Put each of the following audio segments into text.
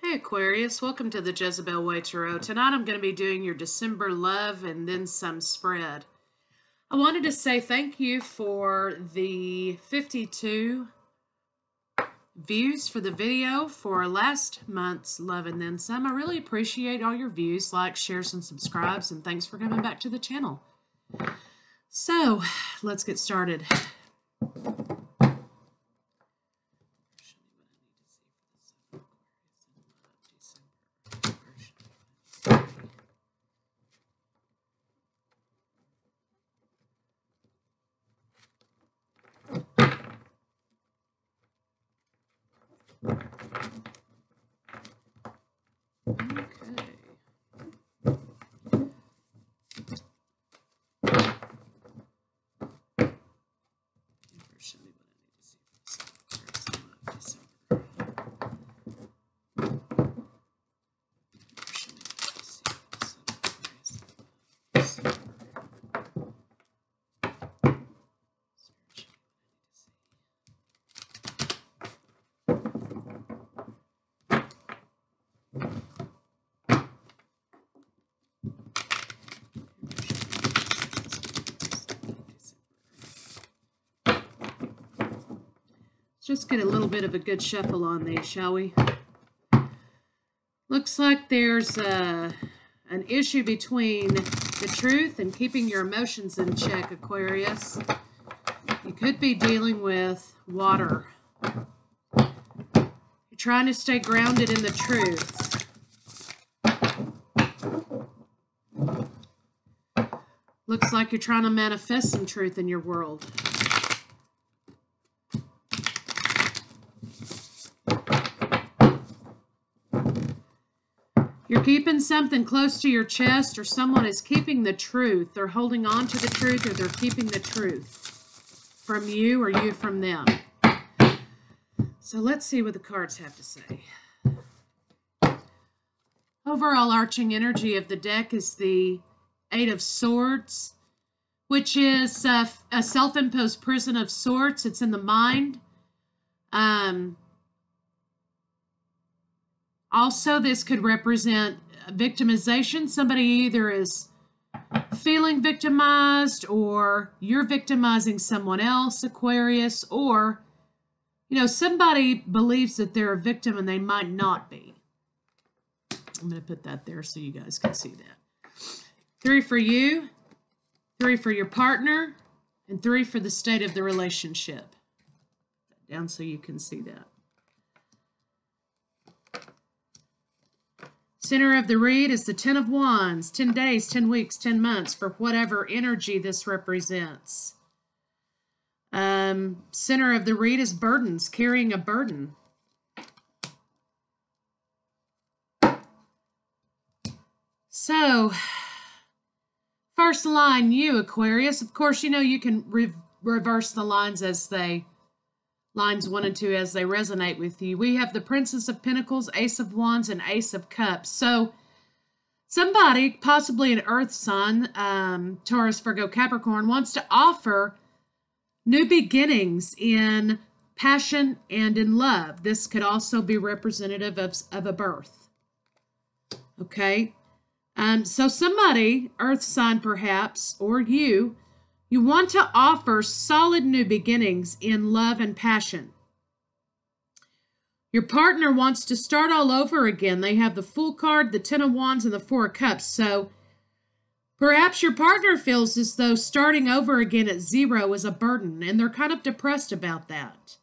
Hey Aquarius, welcome to the Jezebel Way Tarot. Tonight I'm going to be doing your December love and then some spread. I wanted to say thank you for the 52 views for the video for last month's love and then some. I really appreciate all your views, likes, shares, and subscribes, and thanks for coming back to the channel. So, let's get started. Just get a little bit of a good shuffle on these, shall we? Looks like there's an issue between the truth and keeping your emotions in check, Aquarius. You could be dealing with water. You're trying to stay grounded in the truth. Looks like you're trying to manifest some truth in your world. You're keeping something close to your chest, or someone is keeping the truth. They're holding on to the truth, or they're keeping the truth from you or you from them. So let's see what the cards have to say. Overall arching energy of the deck is the Eight of Swords, which is a self-imposed prison of sorts. It's in the mind. Also, this could represent victimization. Somebody either is feeling victimized, or you're victimizing someone else, Aquarius, or, somebody believes that they're a victim and they might not be. I'm going to put that there so you guys can see that. 3 for you, 3 for your partner, and 3 for the state of the relationship. Put that down so you can see that. Center of the read is the 10 of Wands, 10 days, 10 weeks, 10 months, for whatever energy this represents. Center of the read is burdens, carrying a burden. So, first line, you, Aquarius. Of course, you can reverse the lines as lines 1 and 2 as they resonate with you. We have the Princess of Pentacles, Ace of Wands, and Ace of Cups. So somebody, possibly an earth sign, Taurus, Virgo, Capricorn, wants to offer new beginnings in passion and in love. This could also be representative of a birth. Okay? So somebody, earth sign perhaps, or you want to offer solid new beginnings in love and passion. Your partner wants to start all over again. They have the Fool card, the 10 of Wands, and the 4 of Cups. So perhaps your partner feels as though starting over again at 0 is a burden, and they're kind of depressed about that.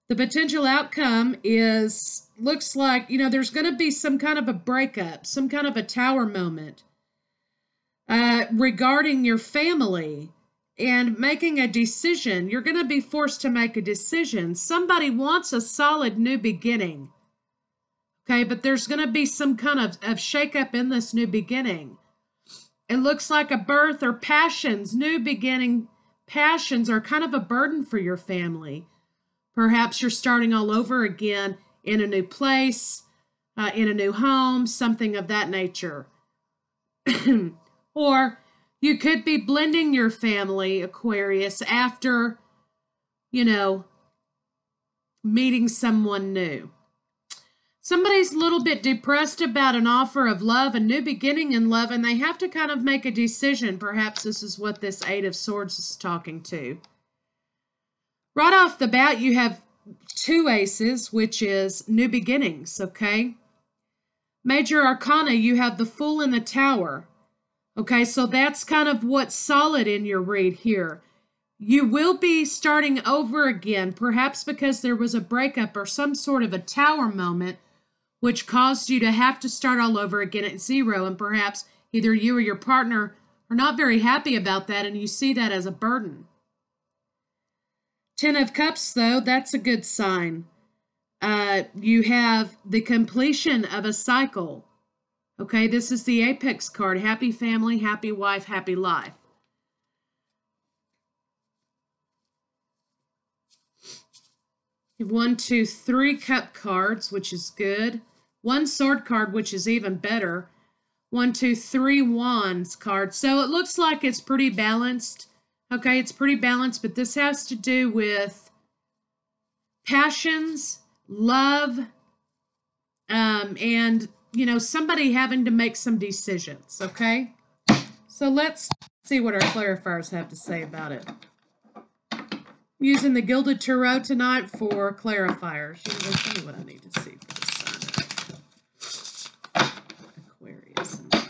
The potential outcome looks like, there's going to be some kind of a breakup, some kind of a tower moment. Regarding your family and making a decision. You're going to be forced to make a decision. Somebody wants a solid new beginning. Okay, but there's going to be some kind of shakeup in this new beginning. It looks like a birth or passions. New beginning passions are kind of a burden for your family. Perhaps you're starting all over again in a new place, in a new home, something of that nature. Or you could be blending your family, Aquarius, after, meeting someone new. Somebody's a little bit depressed about an offer of love, a new beginning in love, and they have to kind of make a decision. Perhaps this is what this Eight of Swords is talking to. Right off the bat, you have two aces, which is new beginnings, okay? Major Arcana, you have the Fool and the Tower. Okay, so that's kind of what's solid in your read here. You will be starting over again, perhaps because there was a breakup or some sort of a tower moment which caused you to have to start all over again at zero, and perhaps either you or your partner are not very happy about that, and you see that as a burden. Ten of Cups, though, that's a good sign. You have the completion of a cycle. Okay, this is the Apex card. Happy family, happy wife, happy life. You have 1, 2, 3 cup cards, which is good. 1 sword card, which is even better. 1, 2, 3 wands card. So it looks like it's pretty balanced. Okay, it's pretty balanced, but this has to do with passions, love, and, you know, somebody having to make some decisions, okay? So let's see what our clarifiers have to say about it. Using the Gilded Tarot tonight for clarifiers. Tell me what I need to see for this sign. Aquarius and love.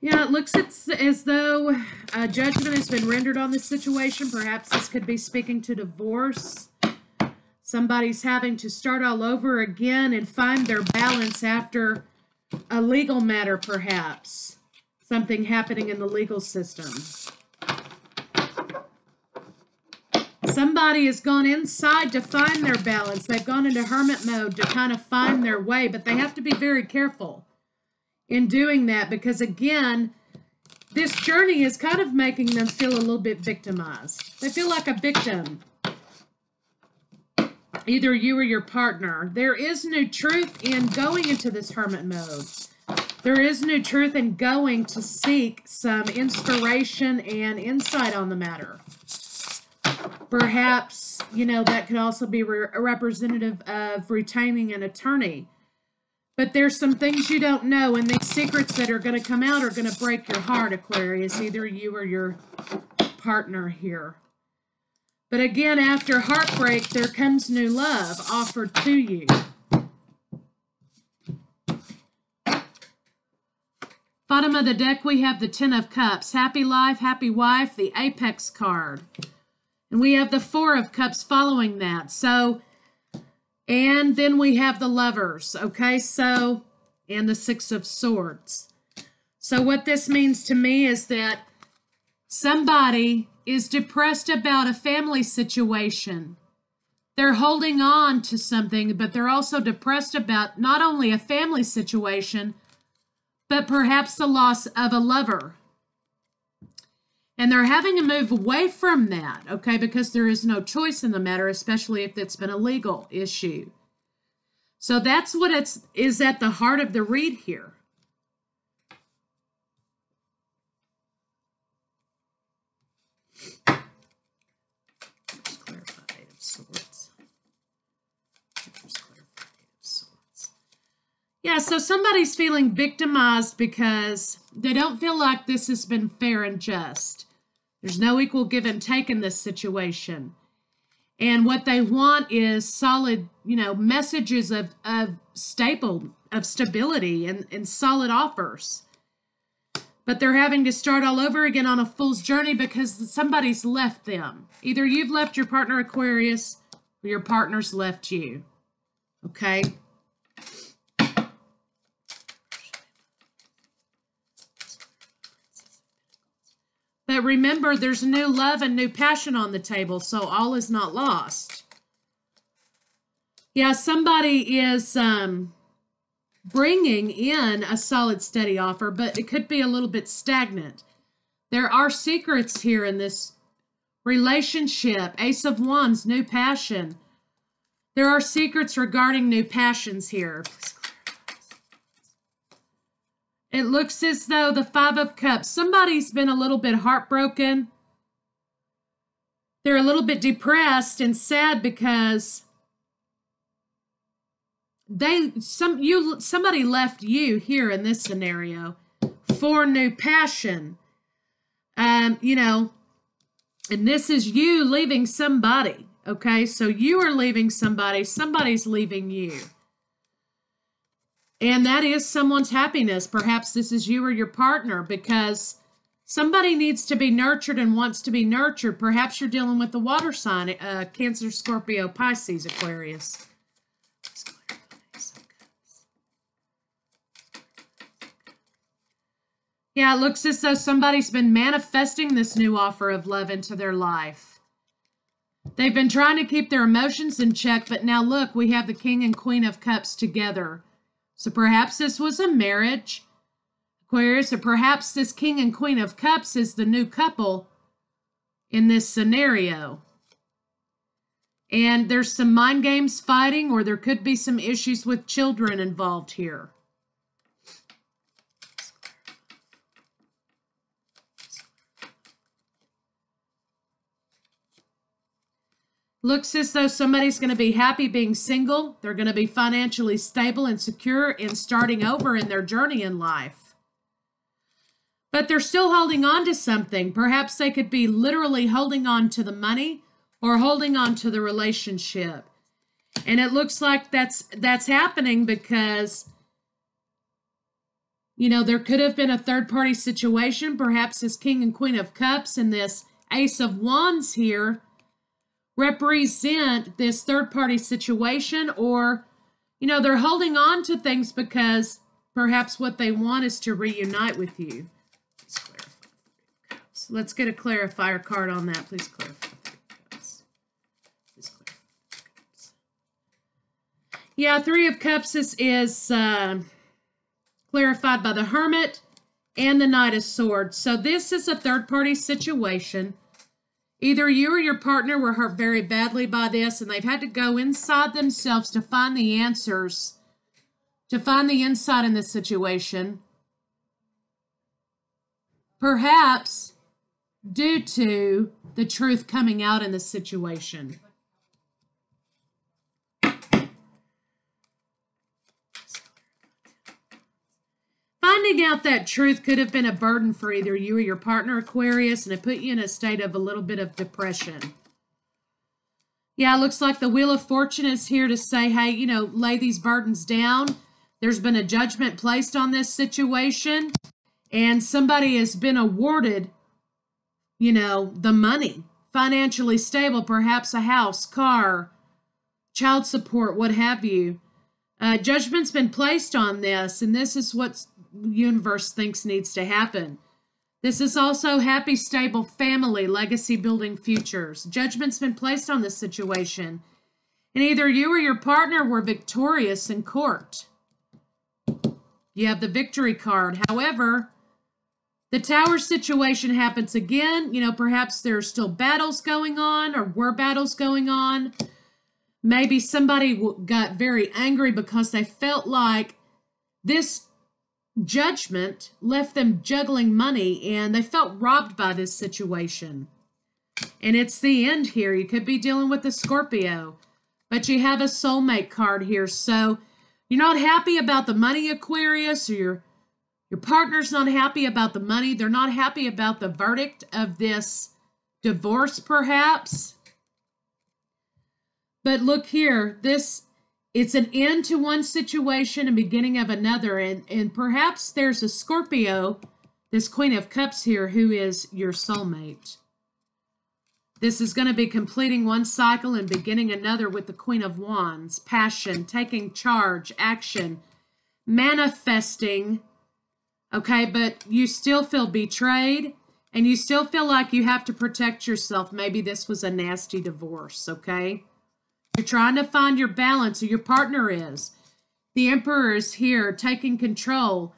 Yeah, it looks as though judgment has been rendered on this situation. Perhaps this could be speaking to divorce. Somebody's having to start all over again and find their balance after a legal matter, perhaps. Something happening in the legal system. Somebody has gone inside to find their balance. They've gone into hermit mode to kind of find their way, but they have to be very careful in doing that, because again, this journey is kind of making them feel a little bit victimized. They feel like a victim, either you or your partner. There is new truth in going into this hermit mode. There is new truth in going to seek some inspiration and insight on the matter. Perhaps, you know, that could also be a representative of retaining an attorney. But there's some things you don't know, and these secrets that are going to come out are going to break your heart, Aquarius, either you or your partner here. But again, after heartbreak, there comes new love offered to you. Bottom of the deck, we have the Ten of Cups. Happy life, happy wife, the Apex card. And we have the Four of Cups following that. So... and then we have the Lovers, okay? So, and the Six of Swords. So what this means to me is that somebody is depressed about a family situation. They're holding on to something, but they're also depressed about not only a family situation, but perhaps the loss of a lover. And they're having to move away from that, okay, because there is no choice in the matter, especially if it's been a legal issue. So that's what is at the heart of the read here. Let's clarify Eight of Swords. Let's clarify Eight of Swords. Yeah, so somebody's feeling victimized because they don't feel like this has been fair and just. There's no equal give and take in this situation. And what they want is solid, you know, messages of stability and solid offers. But they're having to start all over again on a fool's journey because somebody's left them. Either you've left your partner, Aquarius, or your partner's left you. Okay? But remember, there's new love and new passion on the table, so all is not lost. Yeah, somebody is bringing in a solid, steady offer, but it could be a little bit stagnant. There are secrets here in this relationship. Ace of Wands, new passion. There are secrets regarding new passions here. It looks as though the Five of Cups, somebody's been a little bit heartbroken. They're a little bit depressed and sad because somebody left you here in this scenario for new passion. You know, and this is you leaving somebody, okay? So you are leaving somebody, somebody's leaving you. And that is someone's happiness. Perhaps this is you or your partner, because somebody needs to be nurtured and wants to be nurtured. Perhaps you're dealing with the water sign, Cancer, Scorpio, Pisces, Aquarius. Yeah, it looks as though somebody's been manifesting this new offer of love into their life. They've been trying to keep their emotions in check, but now look, we have the King and Queen of Cups together. So perhaps this was a marriage, Aquarius, or perhaps this King and Queen of Cups is the new couple in this scenario. And there's some mind games fighting, or there could be some issues with children involved here. Looks as though somebody's going to be happy being single. They're going to be financially stable and secure and starting over in their journey in life. But they're still holding on to something. Perhaps they could be literally holding on to the money or holding on to the relationship. And it looks like that's happening because, you know, there could have been a third-party situation. Perhaps this King and Queen of Cups and this Ace of Wands here represent this third-party situation, or, you know, they're holding on to things because perhaps what they want is to reunite with you. Please clarify. So let's get a clarifier card on that. Please clarify. Please clarify. Yeah, Three of Cups is clarified by the Hermit and the Knight of Swords. So this is a third-party situation. Either you or your partner were hurt very badly by this, and they've had to go inside themselves to find the answers, to find the insight in this situation. Perhaps due to the truth coming out in this situation. Finding out that truth could have been a burden for either you or your partner, Aquarius, and it put you in a state of a little bit of depression. Yeah, it looks like the Wheel of Fortune is here to say, hey, you know, lay these burdens down. There's been a judgment placed on this situation, and somebody has been awarded, you know, the money, financially stable, perhaps a house, car, child support, what have you. Judgment's been placed on this, and this is what the universe thinks needs to happen. This is also happy, stable family, legacy building futures. Judgment's been placed on this situation, and either you or your partner were victorious in court. You have the victory card. However, the Tower situation happens again. You know, perhaps there are still battles going on, or were battles going on. Maybe somebody got very angry because they felt like this judgment left them juggling money, and they felt robbed by this situation. And it's the end here. You could be dealing with a Scorpio, but you have a soulmate card here. So you're not happy about the money, Aquarius, or your partner's not happy about the money. They're not happy about the verdict of this divorce, perhaps. But look here, it's an end to one situation and beginning of another. And perhaps there's a Scorpio, this Queen of Cups here, who is your soulmate. This is going to be completing one cycle and beginning another with the Queen of Wands. Passion, taking charge, action, manifesting. Okay, but you still feel betrayed and you still feel like you have to protect yourself. Maybe this was a nasty divorce, okay? You're trying to find your balance, or your partner is. The Emperor is here taking control.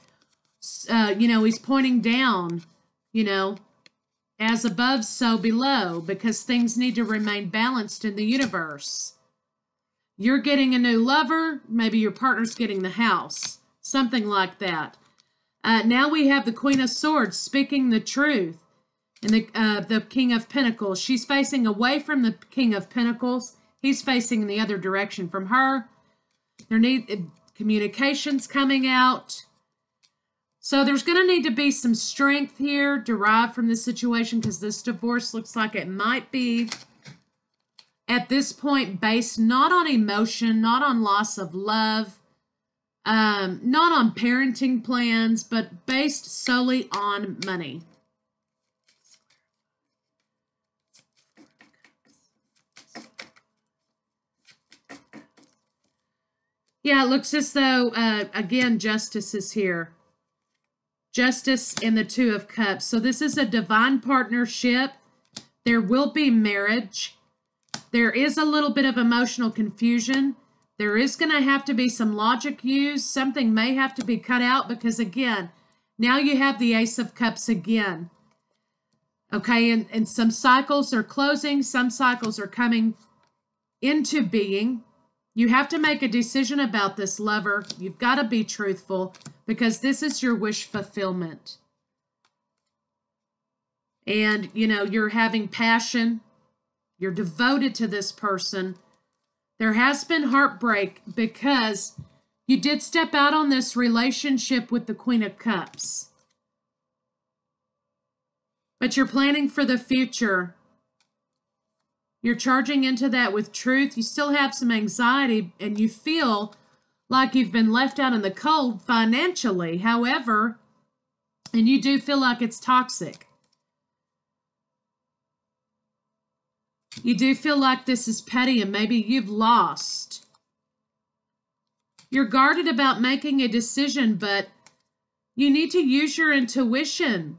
You know, he's pointing down, you know. as above, so below, because things need to remain balanced in the universe. You're getting a new lover, maybe your partner's getting the house, something like that. Now we have the Queen of Swords speaking the truth, and the King of Pentacles. She's facing away from the King of Pentacles. He's facing in the other direction from her. There need communications coming out. So there's going to need to be some strength here derived from this situation, because this divorce looks like it might be, at this point, based not on emotion, not on loss of love, not on parenting plans, but based solely on money. Yeah, it looks as though, again, justice is here. Justice in the Two of Cups. So this is a divine partnership. There will be marriage. There is a little bit of emotional confusion. There is going to have to be some logic used. Something may have to be cut out because, again, now you have the Ace of Cups again. Okay, and some cycles are closing. Some cycles are coming into being. You have to make a decision about this, lover. You've got to be truthful because this is your wish fulfillment. And, you know, you're having passion. You're devoted to this person. There has been heartbreak because you did step out on this relationship with the Queen of Cups. But you're planning for the future. You're charging into that with truth. You still have some anxiety and you feel like you've been left out in the cold financially. However, and you do feel like it's toxic. You do feel like this is petty and maybe you've lost. You're guarded about making a decision, but you need to use your intuition.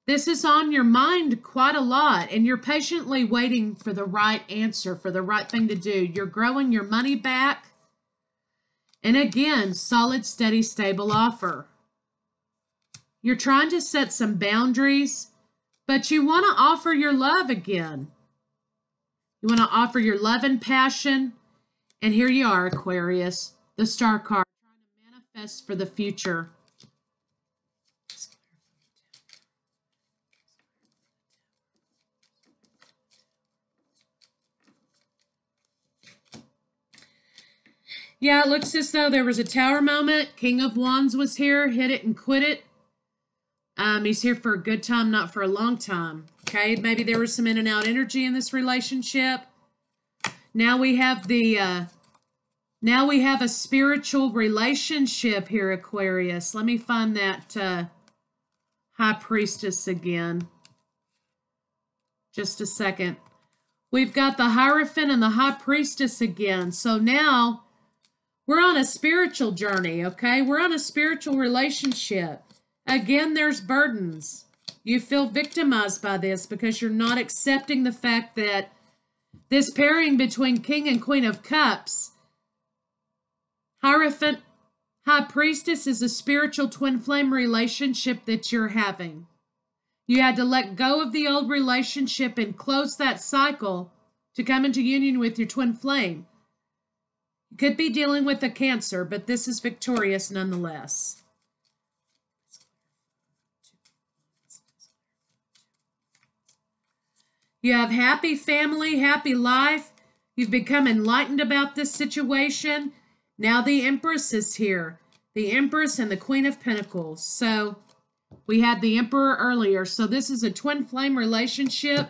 This is on your mind quite a lot, and you're patiently waiting for the right answer, for the right thing to do. You're growing your money back. And again, solid, steady, stable offer. You're trying to set some boundaries, but you want to offer your love again. You want to offer your love and passion. And here you are, Aquarius, the Star card, trying to manifest for the future. Yeah, it looks as though there was a Tower moment. King of Wands was here, hit it and quit it. He's here for a good time, not for a long time. Okay, maybe there was some in and out energy in this relationship. Now we have the, now we have a spiritual relationship here, Aquarius. Let me find that High Priestess again. Just a second. We've got the Hierophant and the High Priestess again. So now we're on a spiritual journey, okay? We're on a spiritual relationship. Again, there's burdens. You feel victimized by this because you're not accepting the fact that this pairing between King and Queen of Cups, Hierophant, High Priestess, is a spiritual twin flame relationship that you're having. You had to let go of the old relationship and close that cycle to come into union with your twin flame. You could be dealing with a Cancer, but this is victorious nonetheless. You have happy family, happy life. You've become enlightened about this situation. Now the Empress is here. The Empress and the Queen of Pentacles. So we had the Emperor earlier. So this is a twin flame relationship.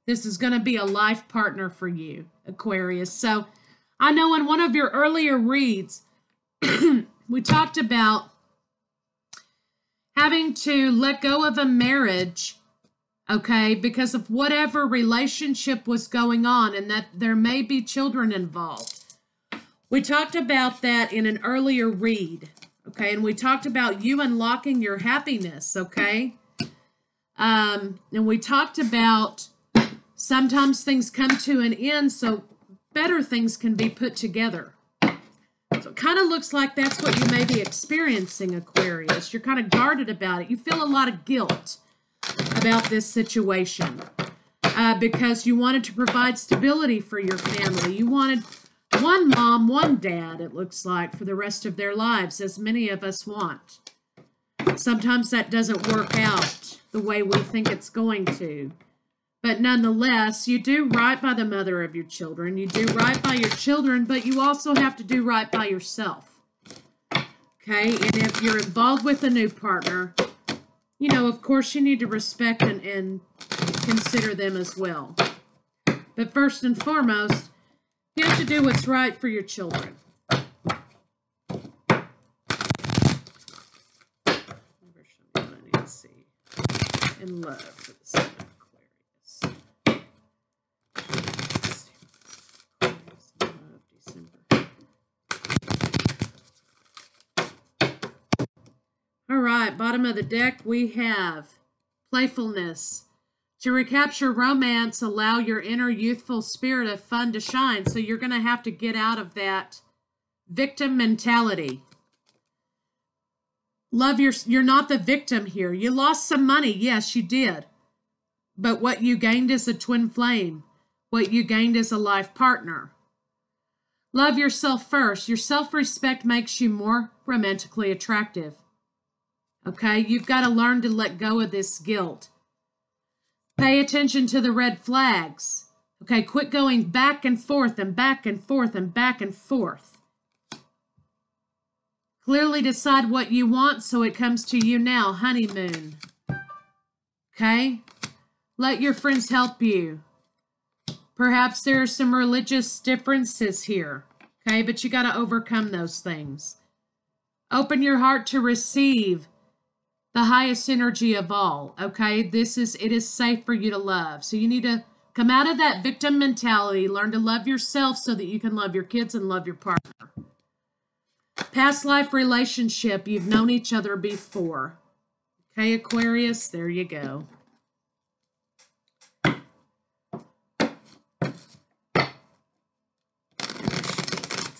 This is going to be a life partner for you, Aquarius. So I know in one of your earlier reads, we talked about having to let go of a marriage, okay, because of whatever relationship was going on and that there may be children involved. We talked about that in an earlier read, okay, and we talked about you unlocking your happiness, okay, and we talked about sometimes things come to an end so better things can be put together. So it kind of looks like that's what you may be experiencing, Aquarius. You're kind of guarded about it. You feel a lot of guilt about this situation because you wanted to provide stability for your family. You wanted one mom, one dad, it looks like, for the rest of their lives, as many of us want. Sometimes that doesn't work out the way we think it's going to. But nonetheless, you do right by the mother of your children. You do right by your children, but you also have to do right by yourself. Okay? And if you're involved with a new partner, you know, of course, you need to respect and consider them as well. But first and foremost, you have to do what's right for your children. In love for the sign of Aquarius. Aquarius, love, December. All right, bottom of the deck, we have playfulness. To recapture romance, allow your inner youthful spirit of fun to shine. So you're going to have to get out of that victim mentality. Love you're not the victim here. You lost some money. Yes, you did. But what you gained is a twin flame. What you gained is a life partner. Love yourself first. Your self-respect makes you more romantically attractive. Okay? You've got to learn to let go of this guilt. Pay attention to the red flags. Okay? Quit going back and forth and back and forth and back and forth. Clearly decide what you want so it comes to you now. Honeymoon. Okay? Let your friends help you. Perhaps there are some religious differences here. Okay? But you got to overcome those things. Open your heart to receive the highest energy of all. Okay? It is safe for you to love. So you need to come out of that victim mentality. Learn to love yourself so that you can love your kids and love your partner. Past life relationship, you've known each other before. Okay, Aquarius, there you go. Let's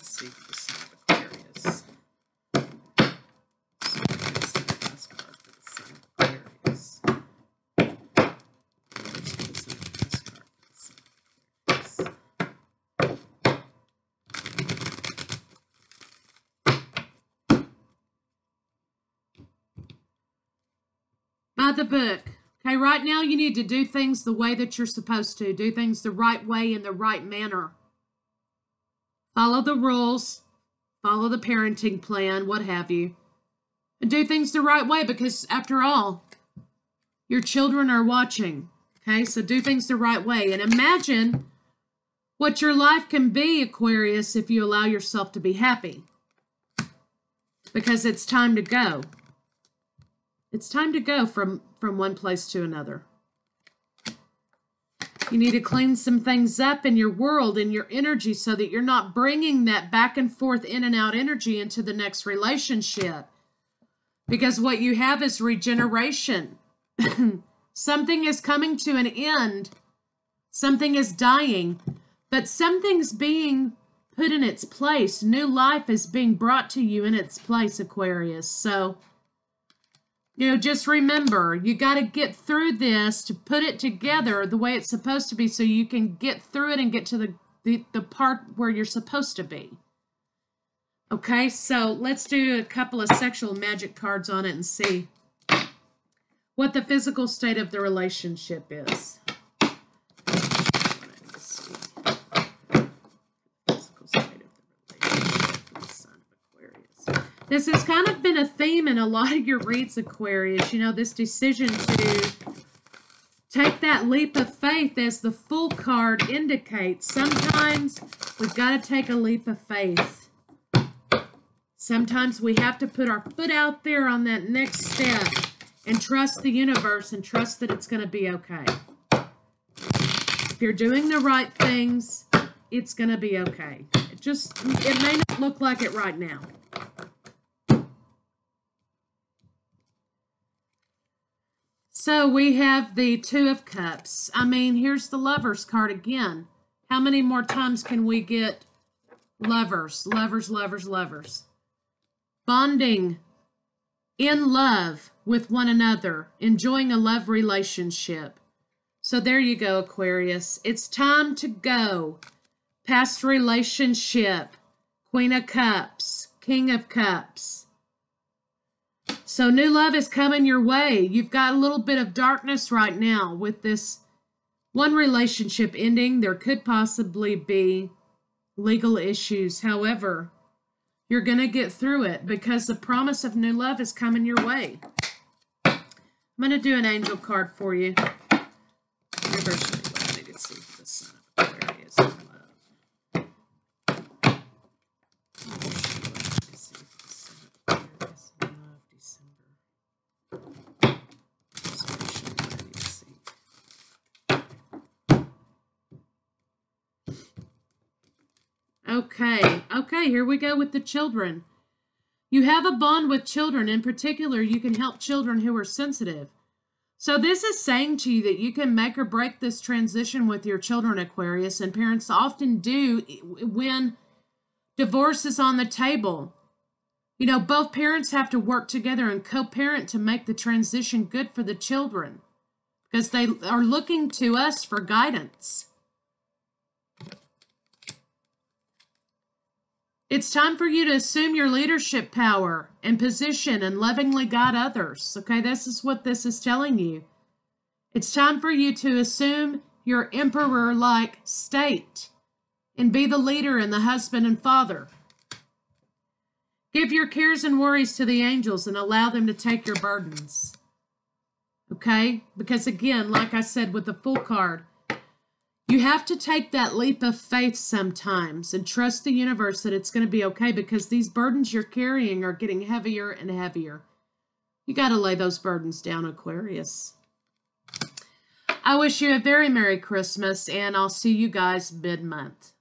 see the sign of Aquarius. By the book. Okay, right now you need to do things the way that you're supposed to. Do things the right way in the right manner. Follow the rules. Follow the parenting plan, what have you. And do things the right way because, after all, your children are watching. Okay, so do things the right way. And imagine what your life can be, Aquarius, if you allow yourself to be happy. Because it's time to go. It's time to go from one place to another. You need to clean some things up in your world, in your energy, so that you're not bringing that back and forth in and out energy into the next relationship. Because what you have is regeneration. Something is coming to an end. Something is dying. But something's being put in its place. New life is being brought to you in its place, Aquarius. So, you know, just remember, you got to get through this to put it together the way it's supposed to be so you can get through it and get to the part where you're supposed to be. Okay, so let's do a couple of sexual magic cards on it and see what the physical state of the relationship is. This has kind of been a theme in a lot of your reads, Aquarius. You know, this decision to take that leap of faith, as the Fool card indicates. Sometimes we've got to take a leap of faith. Sometimes we have to put our foot out there on that next step and trust the universe and trust that it's going to be okay. If you're doing the right things, it's going to be okay. It may not look like it right now. So we have the Two of Cups. I mean, here's the Lovers card again. How many more times can we get lovers, lovers, lovers, lovers? Bonding, in love with one another, enjoying a love relationship. So there you go, Aquarius. It's time to go. Past relationship, Queen of Cups, King of Cups. So new love is coming your way. You've got a little bit of darkness right now with this one relationship ending. There could possibly be legal issues. However, you're going to get through it because the promise of new love is coming your way. I'm going to do an angel card for you. Universally, what I need to see for the Sun of Aquarius in love. Okay, here we go with the children. You have a bond with children. In particular, you can help children who are sensitive. So this is saying to you that you can make or break this transition with your children, Aquarius, and parents often do when divorce is on the table. You know, both parents have to work together and co-parent to make the transition good for the children because they are looking to us for guidance. It's time for you to assume your leadership power and position and lovingly guide others. Okay, this is what this is telling you. It's time for you to assume your emperor-like state and be the leader and the husband and father. Give your cares and worries to the angels and allow them to take your burdens. Okay? Because again, like I said with the Fool card, you have to take that leap of faith sometimes and trust the universe that it's going to be okay because these burdens you're carrying are getting heavier and heavier. You got to lay those burdens down, Aquarius. I wish you a very Merry Christmas, and I'll see you guys mid-month.